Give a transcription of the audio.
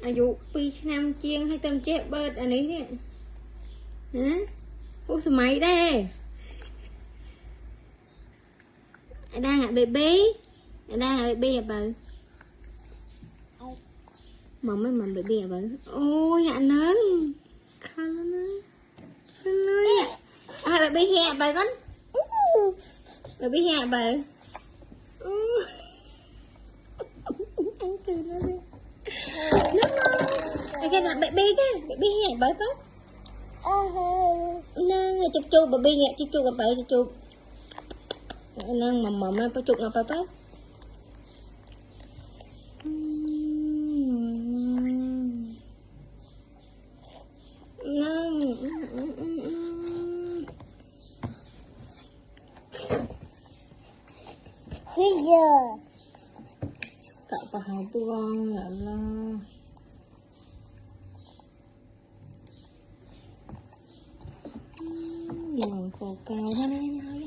อายุปีឆ្នាំជាងให้เติมเจ๊เบิดอันนี้เนี่ยฮะโอ้สมัยได้đang ở baby đang ở baby à bà mầm mấy mầm baby à bà ôi dạ lớn khăn nó à baby hẹ bà con baby hẹ bà ăn từ nó đi cái là baby hẹ bà con nè chụp chụp baby nhẹ chụp chụp bà chụp chụp nâng mầm mầm nó chụp nó bà cậu bà hào buông là lo nhiều khổ cao thế này